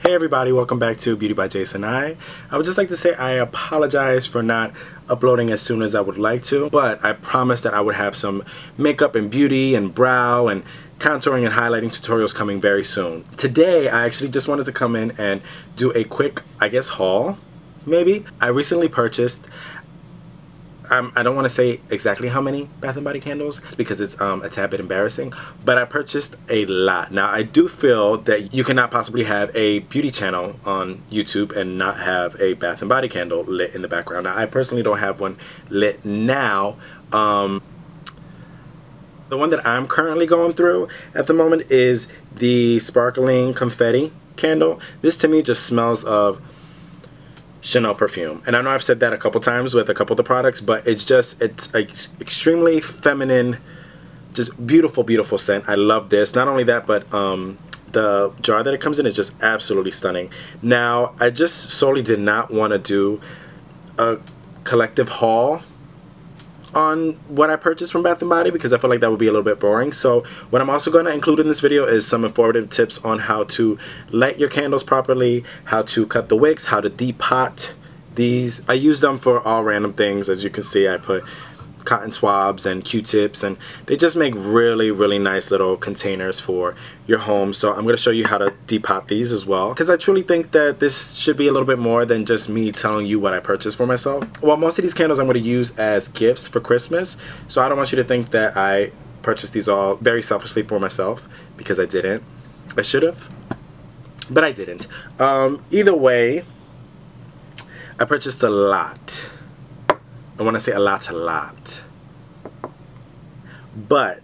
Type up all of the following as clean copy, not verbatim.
Hey everybody, welcome back to Beauty by Jason. I would just like to say I apologize for not uploading as soon as I would like to, but I promised that I would have some makeup and beauty and brow and contouring and highlighting tutorials coming very soon. Today I actually just wanted to come in and do a quick, I guess, haul, maybe. I recently purchased, I don't want to say exactly how many Bath & Body candles because it's a tad bit embarrassing, but I purchased a lot. Now I do feel that you cannot possibly have a beauty channel on YouTube and not have a Bath & Body candle lit in the background. Now I personally don't have one lit now. The one that I'm currently going through at the moment is the sparkling confetti candle. This to me just smells of Chanel perfume, and I know I've said that a couple times with a couple of the products, but it's extremely feminine, just beautiful scent. I love this. Not only that, but the jar that it comes in is just absolutely stunning. Now I just solely did not want to do a collective haul on what I purchased from Bath & Body because I feel like that would be a little bit boring. So what I'm also going to include in this video is some informative tips on how to light your candles properly, how to cut the wicks, how to depot these. I use them for all random things. As you can see, I put cotton swabs and Q-tips, and they just make really nice little containers for your home. So I'm going to show you how to depot these as well, because I truly think that this should be a little bit more than just me telling you what I purchased for myself. Well, most of these candles I'm going to use as gifts for Christmas, so I don't want you to think that I purchased these all very selfishly for myself, because I didn't. I should have, but I didn't. Either way, I purchased a lot. I want to say a lot. But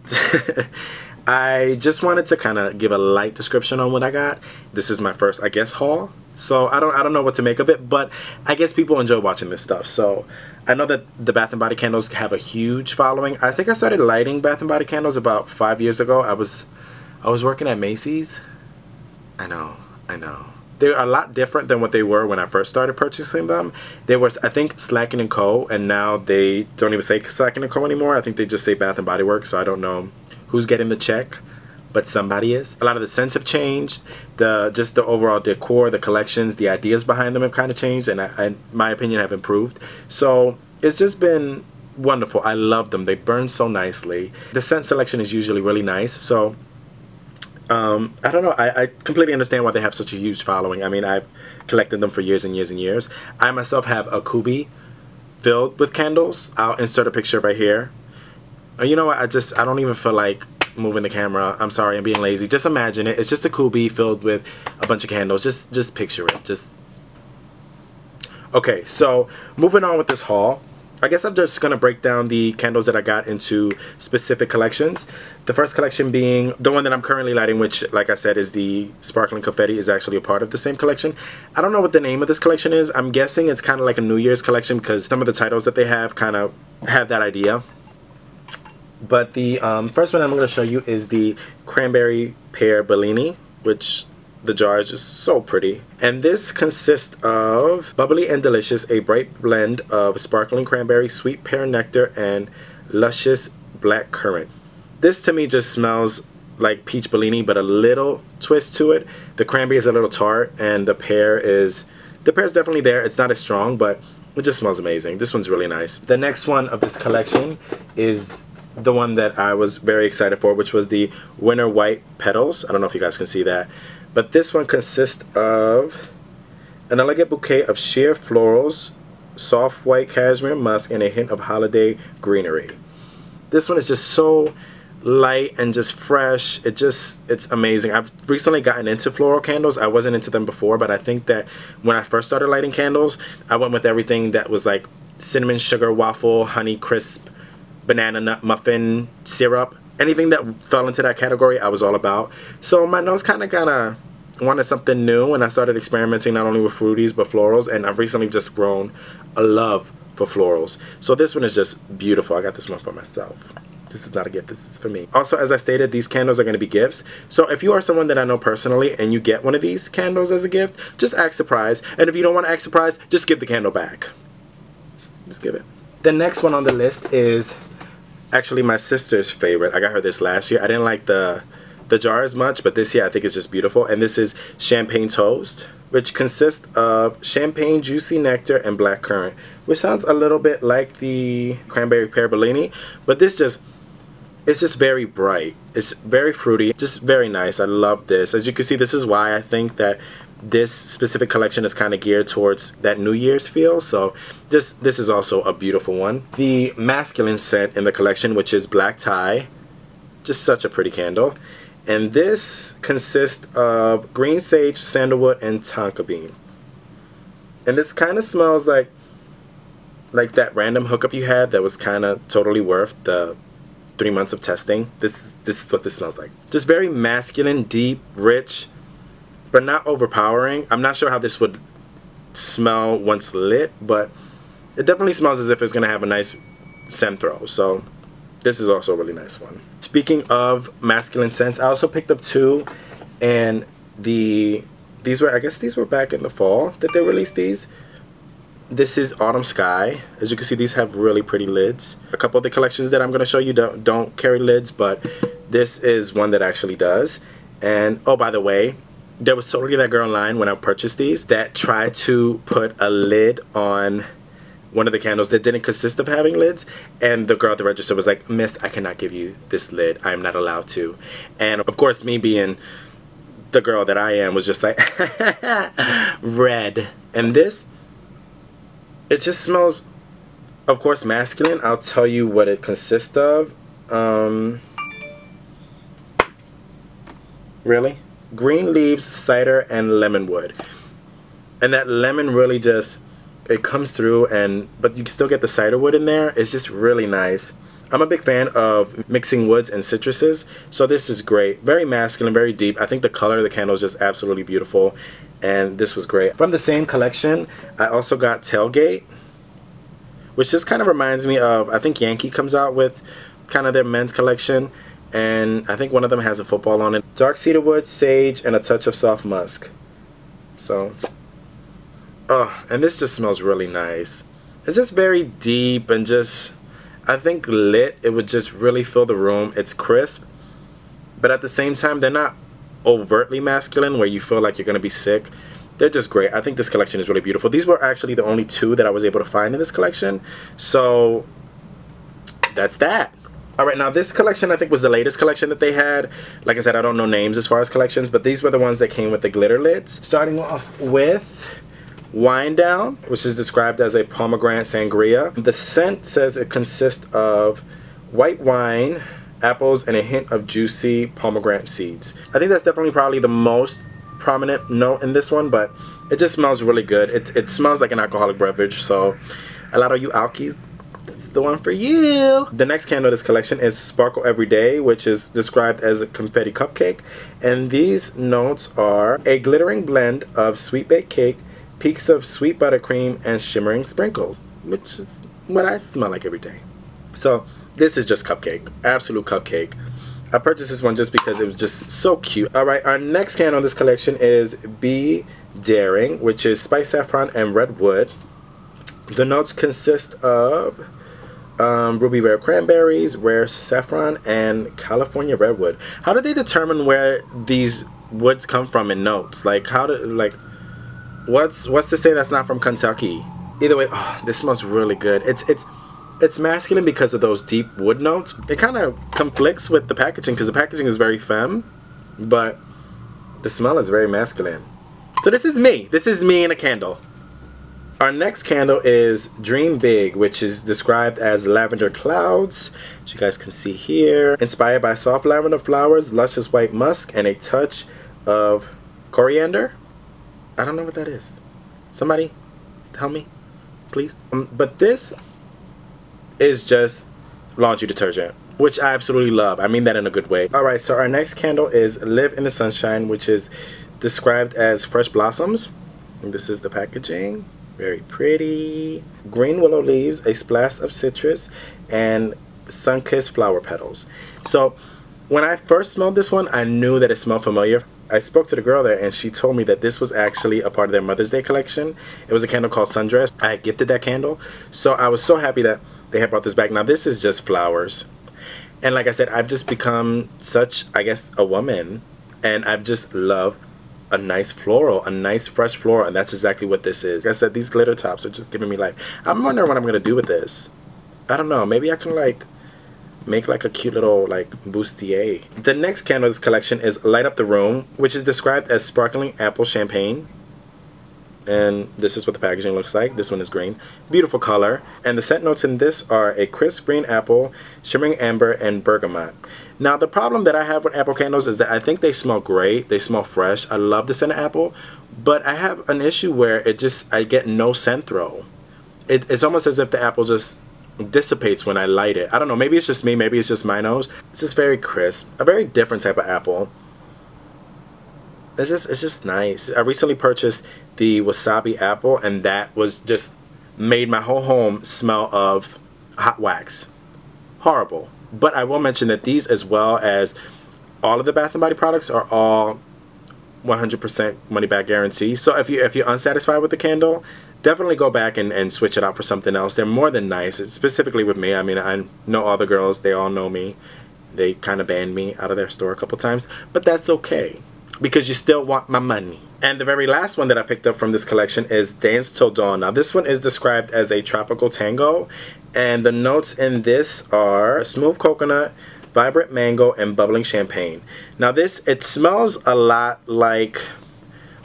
I just wanted to kind of give a light description on what I got. This is my first, I guess, haul. So I don't know what to make of it, but I guess people enjoy watching this stuff. So I know that the Bath & Body candles have a huge following. I think I started lighting Bath & Body candles about 5 years ago. I was working at Macy's. I know. They're a lot different than what they were when I first started purchasing them. They were, I think, Slackin' & Co. And now they don't even say Slackin' & Co. anymore. I think they just say Bath & Body Works. So I don't know who's getting the check, but somebody is. A lot of the scents have changed. Just the overall decor, the collections, the ideas behind them have kind of changed, and in my opinion, have improved. So it's just been wonderful. I love them. They burn so nicely. The scent selection is usually really nice. So I don't know, I completely understand why they have such a huge following. I mean, I've collected them for years and years. I myself have a kubi filled with candles. I'll insert a picture right here. You know what, I don't even feel like moving the camera. I'm sorry, I'm being lazy. Just imagine it. It's just a kubi filled with a bunch of candles. Just picture it. Okay, so moving on with this haul. I guess I'm just going to break down the candles that I got into specific collections. The first collection being the one that I'm currently lighting, which, like I said, is the Sparkling Confetti, is actually a part of the same collection. I don't know what the name of this collection is. I'm guessing it's kind of like a New Year's collection because some of the titles that they have kind of have that idea. But the first one I'm going to show you is the Cranberry Pear Bellini, which the jar is just so pretty. And this consists of Bubbly and Delicious, a bright blend of sparkling cranberry, sweet pear nectar, and luscious black currant. This to me just smells like peach Bellini, but a little twist to it. The cranberry is a little tart, and the pear is definitely there. It's not as strong, but it just smells amazing. This one's really nice. The next one of this collection is the one that I was very excited for, which was the Winter White Petals. I don't know if you guys can see that. But this one consists of an elegant bouquet of sheer florals, soft white cashmere musk, and a hint of holiday greenery. This one is just so light and just fresh. It's amazing. I've recently gotten into floral candles. I wasn't into them before, but I think that when I first started lighting candles, I went with everything that was like cinnamon sugar waffle, honey crisp, banana nut muffin syrup. Anything that fell into that category, I was all about. So my nose kind of wanted something new, and I started experimenting not only with fruities but florals, and I've recently just grown a love for florals. So this one is just beautiful. I got this one for myself. This is not a gift, this is for me. Also, as I stated, these candles are going to be gifts. So if you are someone that I know personally and you get one of these candles as a gift, just act surprised. And if you don't want to act surprised, just give the candle back. Just give it. The next one on the list is actually my sister's favorite. I got her this last year. I didn't like the the jar as much, but this here I think is just beautiful. And this is Champagne Toast, which consists of champagne, juicy nectar, and black currant, which sounds a little bit like the Cranberry Pear Bellini, but this just, it's just very bright. It's very fruity, just very nice. I love this. As you can see, this is why I think that this specific collection is kind of geared towards that New Year's feel. So this is also a beautiful one. The masculine scent in the collection, which is Black Tie, just such a pretty candle. And this consists of green sage, sandalwood, and tonka bean. And this kind of smells like that random hookup you had that was kind of totally worth the 3 months of testing. This is what this smells like. Just very masculine, deep, rich, but not overpowering. I'm not sure how this would smell once lit, but it definitely smells as if it's going to have a nice scent throw. So this is also a really nice one. Speaking of masculine scents, I also picked up 2, and these were, I guess these were back in the fall that they released these. This is Autumn Sky. As you can see, these have really pretty lids. A couple of the collections that I'm going to show you don't carry lids, but this is one that actually does. And oh, by the way, there was totally that girl online when I purchased these that tried to put a lid on one of the candles that didn't consist of having lids, and the girl at the register was like, "Miss, I cannot give you this lid. I'm not allowed to." And of course, me being the girl that I am was just like, red. And this, it just smells, of course, masculine. I'll tell you what it consists of. Really? Green leaves, cider, and lemon wood. And that lemon really just, it comes through, but you still get the cider wood in there. It's just really nice. I'm a big fan of mixing woods and citruses, so this is great. Very masculine, very deep. I think the color of the candle is just absolutely beautiful, and this was great. From the same collection, I also got Tailgate, which just kind of reminds me of, I think Yankee comes out with kind of their men's collection, and I think one of them has a football on it. Dark cedarwood, sage, and a touch of soft musk. So, oh, and this just smells really nice. It's just very deep and just, I think lit, it would just really fill the room. It's crisp, but at the same time, they're not overtly masculine where you feel like you're going to be sick. They're just great. I think this collection is really beautiful. These were actually the only 2 that I was able to find in this collection. So that's that. Alright, now this collection I think was the latest collection that they had. Like I said, I don't know names as far as collections, but these were the ones that came with the glitter lids. Starting off with Wine Down, which is described as a pomegranate sangria. The scent says it consists of white wine, apples, and a hint of juicy pomegranate seeds. I think that's definitely probably the most prominent note in this one, but it just smells really good. It smells like an alcoholic beverage, so a lot of you alkies, this is the one for you. The next candle in this collection is Sparkle Every Day, which is described as a confetti cupcake, and these notes are a glittering blend of sweet baked cake, peaks of sweet buttercream, and shimmering sprinkles, which is what I smell like every day. So this is just cupcake, absolute cupcake. I purchased this one just because it was just so cute. Alright, our next candle in this collection is Be Daring, which is spice saffron and red wood. The notes consist of ruby rare cranberries, rare saffron, and California redwood. How do they determine where these woods come from in notes? Like, how do, like, what's to say that's not from Kentucky? Either way, oh, this smells really good. It's masculine because of those deep wood notes. It kind of conflicts with the packaging because the packaging is very femme, but the smell is very masculine. So this is me. This is me in a candle. Our next candle is Dream Big, which is described as lavender clouds, which you guys can see here. Inspired by soft lavender flowers, luscious white musk, and a touch of coriander. I don't know what that is. Somebody tell me, please. But this is just laundry detergent, which I absolutely love. I mean that in a good way. Alright, so our next candle is Live in the Sunshine, which is described as fresh blossoms. And this is the packaging. Very pretty. Green willow leaves, a splash of citrus, and sun-kissed flower petals. So when I first smelled this one, I knew that it smelled familiar. I spoke to the girl there and she told me that this was actually a part of their Mother's Day collection. It was a candle called Sundress. I had gifted that candle, so I was so happy that they had brought this back. Now this is just flowers, And like I said, I've just become such, I guess, a woman, and I've just loved a nice floral, a nice fresh floral, and that's exactly what this is. Like I said, these glitter tops are just giving me life. I'm wondering what I'm gonna do with this. I don't know, maybe I can like make like a cute little like bustier. The next candle in this collection is Light Up the Room, which is described as sparkling apple champagne. And this is what the packaging looks like. This one is green. Beautiful color. And the scent notes in this are a crisp green apple, shimmering amber, and bergamot. Now the problem that I have with apple candles is that I think they smell great. They smell fresh. I love the scent of apple. But I have an issue where I get no scent throw. It's almost as if the apple just dissipates when I light it. I don't know. Maybe it's just me. Maybe it's just my nose. It's just very crisp. A very different type of apple. It's just nice. I recently purchased the wasabi apple, and that was just made my whole home smell of hot wax. Horrible. But I will mention that these, as well as all of the Bath & Body products, are all 100% money back guarantee. So if you're unsatisfied with the candle, definitely go back and switch it out for something else. They're more than nice. It's specifically with me. I mean, I know all the girls. They all know me. They kind of banned me out of their store a couple times. But that's okay, because you still want my money. And the very last one that I picked up from this collection is Dance Till Dawn. Now this one is described as a tropical tango, and the notes in this are smooth coconut, vibrant mango, and bubbling champagne. Now this, it smells a lot like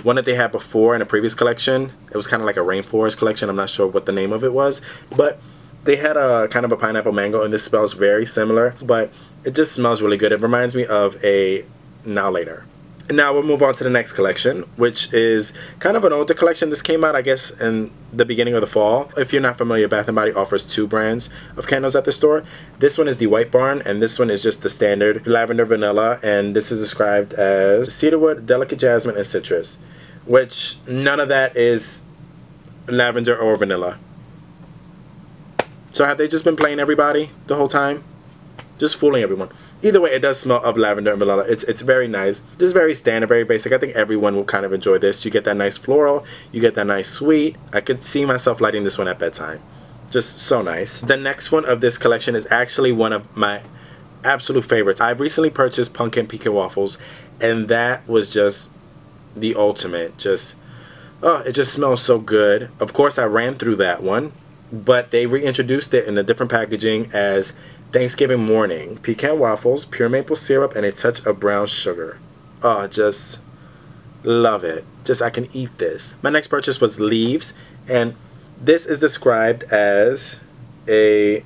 one that they had before in a previous collection. It was kind of like a rainforest collection. I'm not sure what the name of it was, but they had a kind of a pineapple mango, and this smells very similar, but it just smells really good. It reminds me of a Now Later. Now we'll move on to the next collection, which is kind of an older collection. This came out, I guess, in the beginning of the fall. If you're not familiar, Bath & Body offers 2 brands of candles at the store. This one is the White Barn, and this one is just the standard Lavender Vanilla, and this is described as cedarwood, delicate jasmine, and citrus, which none of that is lavender or vanilla. So have they just been playing everybody the whole time? Just fooling everyone. Either way, it does smell of lavender and vanilla. It's very nice. Just very standard, very basic. I think everyone will kind of enjoy this. You get that nice floral. You get that nice sweet. I could see myself lighting this one at bedtime. Just so nice. The next one of this collection is actually one of my absolute favorites. I've recently purchased Pumpkin Pecan Waffles, and that was just the ultimate. Just, oh, it just smells so good. Of course, I ran through that one, but they reintroduced it in a different packaging as Thanksgiving Morning. Pecan waffles, pure maple syrup, and a touch of brown sugar. Oh, just love it. Just, I can eat this. My next purchase was Leaves, and this is described as a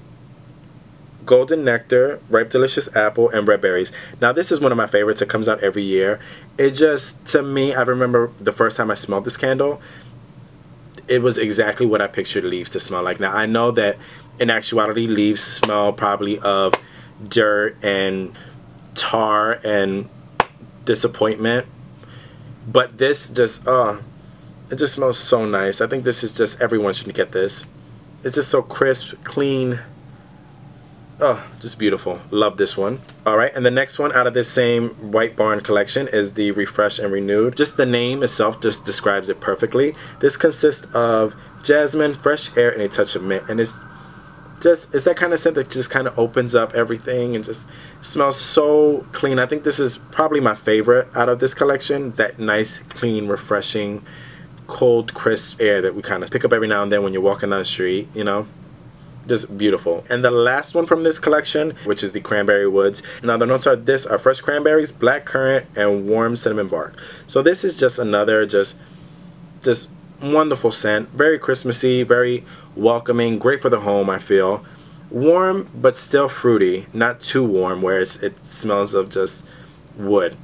golden nectar, ripe delicious apple, and red berries. Now this is one of my favorites. It comes out every year. It just, to me, I remember the first time I smelled this candle, it was exactly what I pictured leaves to smell like. Now I know that in actuality leaves smell probably of dirt and tar and disappointment, but this just, it just smells so nice. I think this is just, everyone should get this. It's just so crisp, clean. Oh, just beautiful. Love this one. Alright, and the next one out of this same White Barn collection is the Refresh and Renewed. Just the name itself just describes it perfectly. This consists of jasmine, fresh air, and a touch of mint. And it's that kind of scent that just kind of opens up everything and just smells so clean. I think this is probably my favorite out of this collection. That nice, clean, refreshing, cold, crisp air that we kind of pick up every now and then when you're walking down the street, you know? Just beautiful. And the last one from this collection, which is the Cranberry Woods. Now the notes are this are fresh cranberries, black currant, and warm cinnamon bark. So this is just another just wonderful scent. Very Christmassy, very welcoming, great for the home, I feel. Warm but still fruity, not too warm where it smells of just wood.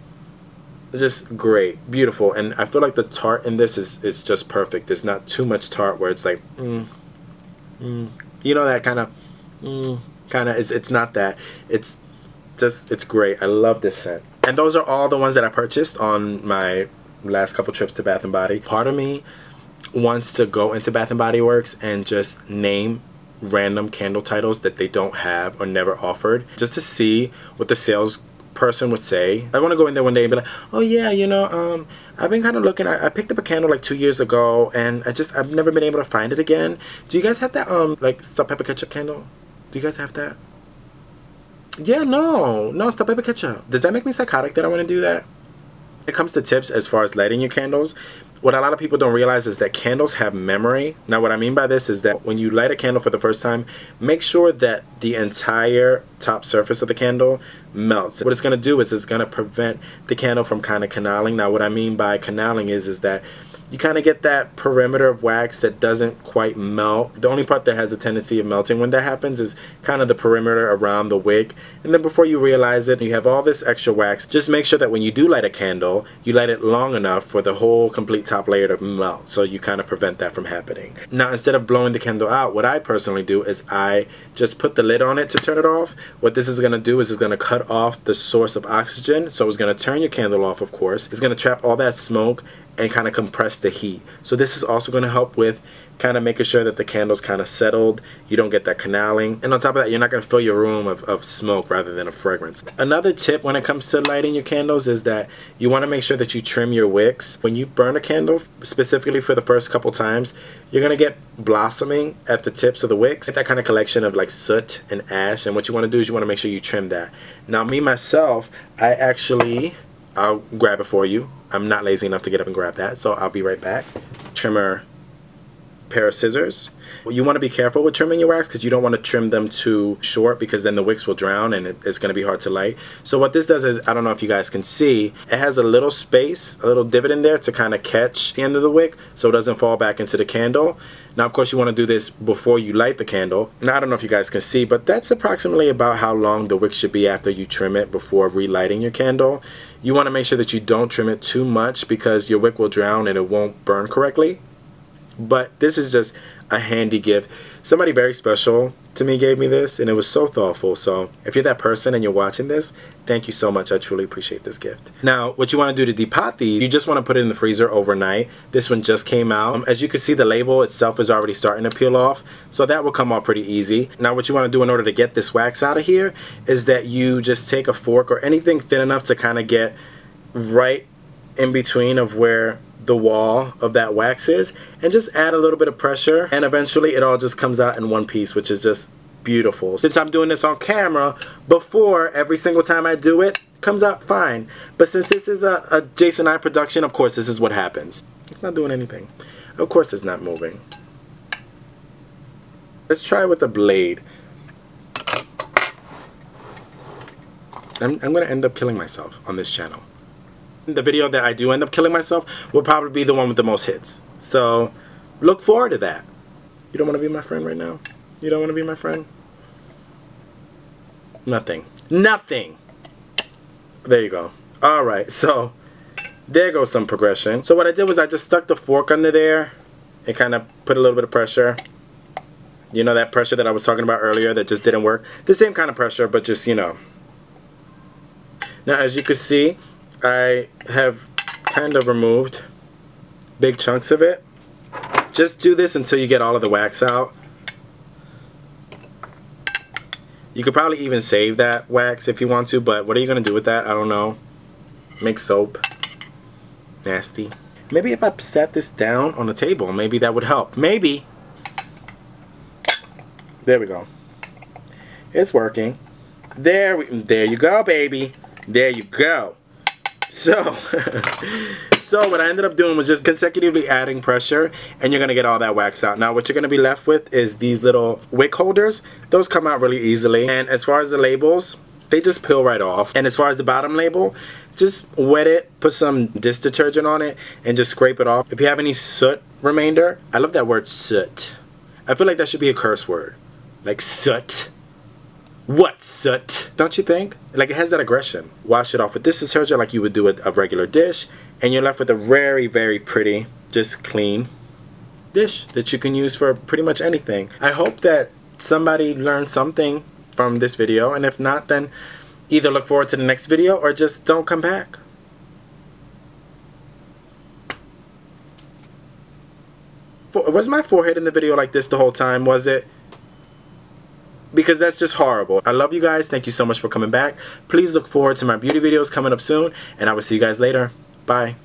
Just great, beautiful. And I feel like the tart in this is just perfect. There's not too much tart where it's like you know, that kind of it's not that. It's great. I love this scent. And those are all the ones that I purchased on my last couple trips to Bath & Body. Part of me wants to go into Bath & Body Works and just name random candle titles that they don't have or never offered, just to see what the sales person would say. I want to go in there one day and be like, oh yeah, you know, I've been kind of looking. I picked up a candle like 2 years ago, and I've never been able to find it again. Do you guys have that like salt, pepper, ketchup candle? Do you guys have that? Yeah, no, stop paper ketchup. Does that make me psychotic that I want to do that? When it comes to tips as far as lighting your candles, what a lot of people don't realize is that candles have memory. Now what I mean by this is that when you light a candle for the first time, make sure that the entire top surface of the candle melts. What it's going to do is it's going to prevent the candle from kind of canaling. Now what I mean by canaling is that you kind of get that perimeter of wax that doesn't quite melt. The only part that has a tendency of melting when that happens is kind of the perimeter around the wick. And then before you realize it, you have all this extra wax. Just make sure that when you do light a candle, you light it long enough for the whole complete top layer to melt, so you kind of prevent that from happening. Now instead of blowing the candle out, what I personally do is I just put the lid on it to turn it off. What this is going to do is it's going to cut off the source of oxygen, so it's going to turn your candle off, of course. It's going to trap all that smoke and kind of compress the heat. So this is also going to help with kind of making sure that the candle's kind of settled. You don't get that canaling. And on top of that, you're not going to fill your room of smoke rather than a fragrance. Another tip when it comes to lighting your candles is that you want to make sure that you trim your wicks. When you burn a candle, specifically for the first couple times, you're going to get blossoming at the tips of the wicks. Get that kind of collection of like soot and ash. And what you want to do is you want to make sure you trim that. Now me, myself, I'll grab it for you. I'm not lazy enough to get up and grab that, so I'll be right back. Trimmer, pair of scissors. You want to be careful with trimming your wax because you don't want to trim them too short, because then the wicks will drown and it's going to be hard to light. So what this does is, I don't know if you guys can see, it has a little space, a little divot in there to kind of catch the end of the wick so it doesn't fall back into the candle. Now of course you want to do this before you light the candle. Now I don't know if you guys can see, but that's approximately about how long the wick should be after you trim it before relighting your candle. You want to make sure that you don't trim it too much because your wick will drown and it won't burn correctly. But this is just a handy gift. Somebody very special to me gave me this, and it was so thoughtful. So if you're that person and you're watching this, thank you so much. I truly appreciate this gift. Now what you want to do to depot these, you just want to put it in the freezer overnight. This one just came out. As you can see, the label itself is already starting to peel off, so that will come off pretty easy. Now what you want to do in order to get this wax out of here is that you just take a fork or anything thin enough to kind of get right in between of where the wall of that wax is, and just add a little bit of pressure, and eventually it all just comes out in one piece, which is just beautiful. Since I'm doing this on camera, before every single time I do it, comes out fine. But since this is a Jason I production, of course this is what happens. It's not doing anything. Of course it's not moving. Let's try with a blade. I'm gonna end up killing myself on this channel. The video that I do end up killing myself will probably be the one with the most hits. So look forward to that. You don't want to be my friend right now? You don't want to be my friend? Nothing. Nothing! There you go. Alright, so there goes some progression. So what I did was I just stuck the fork under there and kind of put a little bit of pressure. You know, that pressure that I was talking about earlier that just didn't work? The same kind of pressure, but just, you know. Now as you can see, I have kind of removed big chunks of it. Just do this until you get all of the wax out. You could probably even save that wax if you want to, but what are you going to do with that? I don't know. Make soap. Nasty. Maybe if I set this down on the table, maybe that would help. Maybe. There we go. It's working. There you go, baby. There you go. So, so what I ended up doing was just consecutively adding pressure, and you're going to get all that wax out. Now what you're going to be left with is these little wick holders. Those come out really easily. And as far as the labels, they just peel right off. And as far as the bottom label, just wet it, put some dish detergent on it, and just scrape it off. If you have any soot remainder, I love that word soot. I feel like that should be a curse word. Like soot. What soot? Don't you think? Like, it has that aggression. Wash it off with this detergent like you would do with a regular dish, and you're left with a very, very pretty, just clean dish that you can use for pretty much anything. I hope that somebody learned something from this video, and if not, then either look forward to the next video or just don't come back. Was my forehead in the video like this the whole time? Was it? Because that's just horrible. I love you guys. Thank you so much for coming back. Please look forward to my beauty videos coming up soon, and I will see you guys later. Bye.